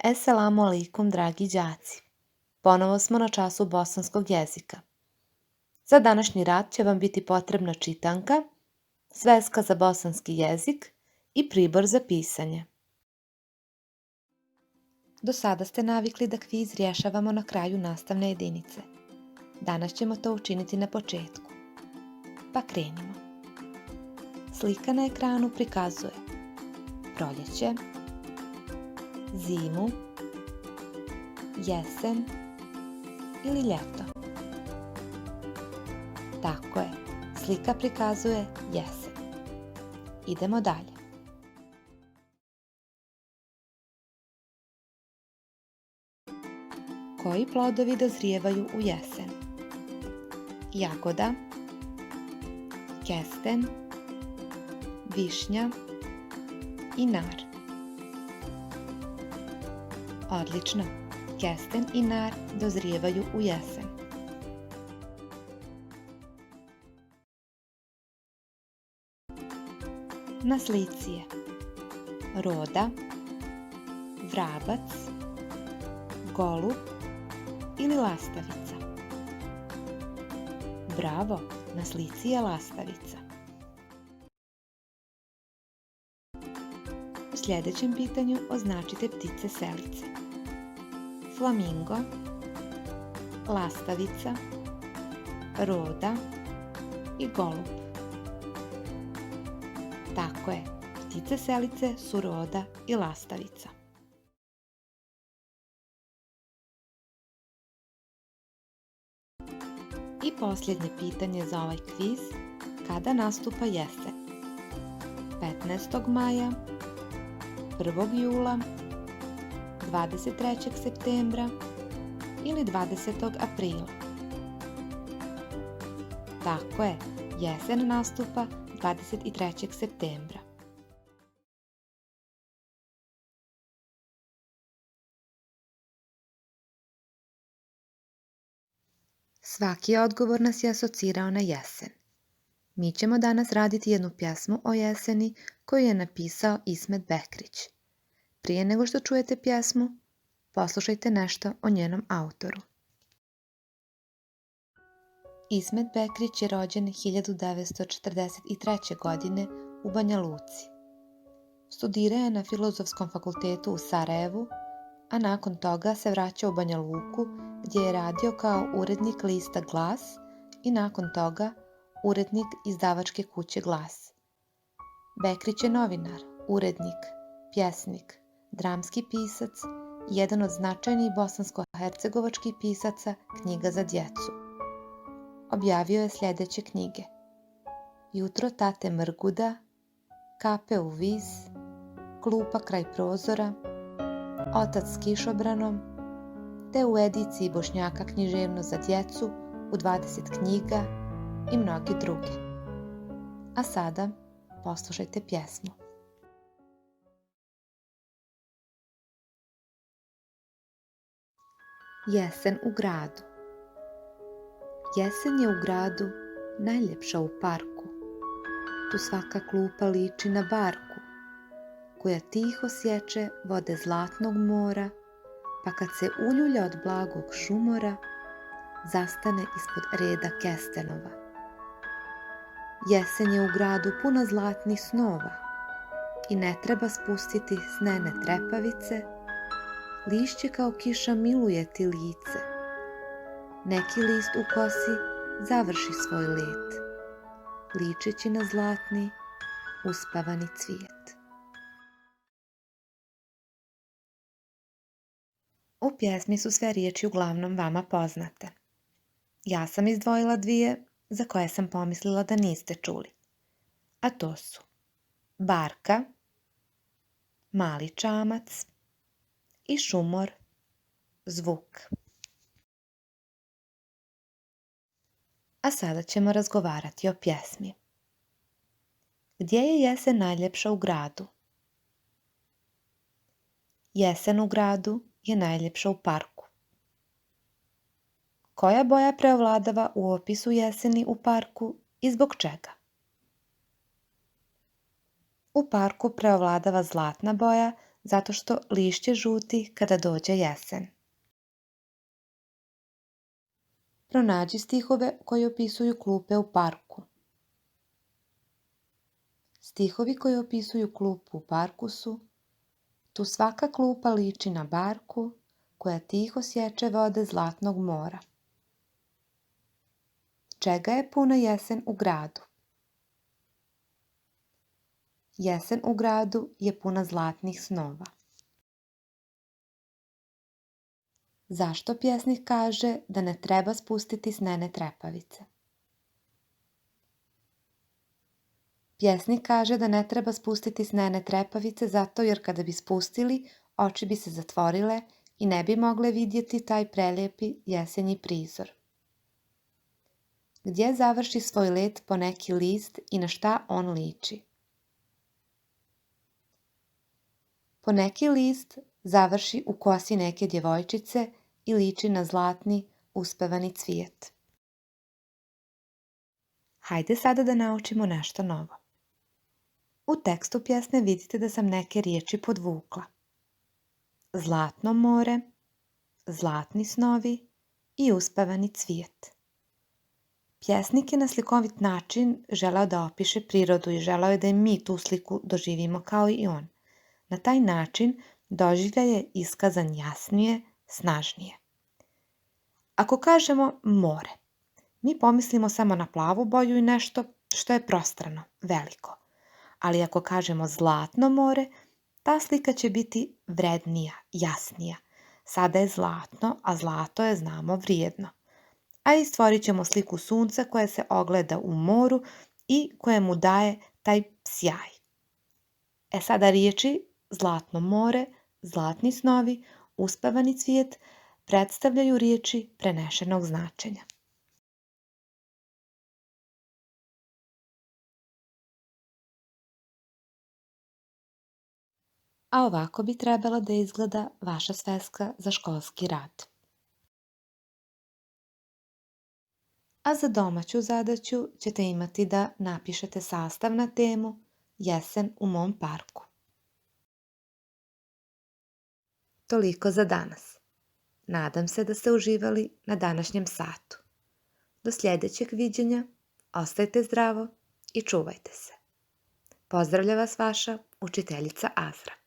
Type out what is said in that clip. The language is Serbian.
Esselamu alaikum, dragi đaci. Ponovo smo na času bosanskog jezika. Za današnji rad će vam biti potrebna čitanka, sveska za bosanski jezik i pribor za pisanje. Do sada ste navikli da kviz rješavamo na kraju nastavne jedinice. Danas ćemo to učiniti na početku. Pa krenimo. Slika na ekranu prikazuje proljeće, zimu, jesen ili ljeto. Tako je, slika prikazuje jesen. Idemo dalje. Koji plodovi dozrijevaju u jesen? Jagoda, kesten, višnja i nar. Odlično, kesten i nar dozrijevaju u jesen. Na slici je roda, vrabac, golub ili lastavica. Bravo, na slici je lastavica. U sljedećem pitanju označite ptice selice. Flamingo, lastavica, roda i golub. Tako je, ptice selice su roda i lastavica. I posljednje pitanje za ovaj kviz, kada nastupa jesen? 15. maja, 1. jula, 23. septembra ili 20. aprila? Tako je, jesen nastupa 23. septembra. Svaki odgovor nas je asocirao na jesen. Mi ćemo danas raditi jednu pjesmu o jeseni koju je napisao Ismet Bekrić. Prije nego što čujete pjesmu, poslušajte nešto o njenom autoru. Ismet Bekrić je rođen 1943. godine u Banja Luci. Studirao je na Filozofskom fakultetu u Sarajevu, a nakon toga se vraćao u Banja Luku gdje je radio kao urednik lista Glas i nakon toga urednik izdavačke kuće Glas. Bekrić je novinar, urednik, pjesnik, dramski pisac i jedan od značajnijih bosansko-hercegovačkih pisaca knjiga za djecu. Objavio je sljedeće knjige: Jutro tate Mrguda, Kape u vis, Klupa kraj prozora, Otac s kišobranom, te u ediciji Bošnjaka književnost za djecu u 20 knjiga i mnogi druge. A sada poslušajte pjesmu. Jesen u gradu. Jesen je u gradu najljepša u parku. Tu svaka klupa liči na barku, koja tiho sječe vode zlatnog mora, pa kad se uljulja od blagog šumora, zastane ispod reda kestenova. Jesen je u gradu puna zlatnih snova i ne treba spustiti snene trepavice, lišće kao kiša miluje ti lice. Neki list u kosi završi svoj let, ličeći na zlatni, uspavani cvijet. U pjesmi su sve riječi uglavnom vama poznate. Ja sam izdvojila dvije za koje sam pomislila da niste čuli. A to su barka, mali čamac i šumor, zvuk. A sada ćemo razgovarati o pjesmi. Gdje je jesen najljepša u gradu? Jesen u gradu je najljepša u parku. Koja boja preovladava u opisu jeseni u parku i zbog čega? U parku preovladava zlatna boja zato što lišće žuti kada dođe jesen. Pronađi stihove koji opisuju klupe u parku. Stihovi koji opisuju klupu u parku su: tu svaka klupa liči na barku koja tiho sječe vode zlatnog mora. Čega je puna jesen u gradu? Jesen u gradu je puna zlatnih snova. Zašto pjesnik kaže da ne treba spustiti snene trepavice? Pjesnik kaže da ne treba spustiti snene trepavice zato jer kada bi spustili, oči bi se zatvorile i ne bi mogle vidjeti taj prelijepi jesenji prizor. Gdje završi svoj let poneki list i na šta on liči? Poneki list završi u kosi neke djevojčice i liči na zlatni, uspevani cvijet. Hajde sada da naučimo nešto novo. U tekstu pjesme vidite da sam neke riječi podvukla. Zlatno more, zlatni snovi i uspevani cvijet. Pjesnik je na slikovit način želeo da opiše prirodu i želeo je da i mi tu sliku doživimo kao i on. Na taj način doživljaj je iskazan jasnije, snažnije. Ako kažemo more, mi pomislimo samo na plavu boju i nešto što je prostrano, veliko. Ali ako kažemo zlatno more, ta slika će biti vrednija, jasnija. Sada je zlatno, a zlato je, znamo, vrijedno. A i stvorit ćemo sliku sunca koja se ogleda u moru i koja mu daje taj sjaj. Sada riječi zlatno more, zlatni snovi, uspevani cvijet predstavljaju riječi prenešenog značenja. A ovako bi trebala da izgleda vaša sveska za školski rad. A za domaću zadaću ćete imati da napišete sastav na temu Jesen u mom parku. Toliko za danas. Nadam se da ste uživali na današnjem satu. Do sljedećeg viđenja, ostajte zdravo i čuvajte se. Pozdravlja vas vaša učiteljica Azra.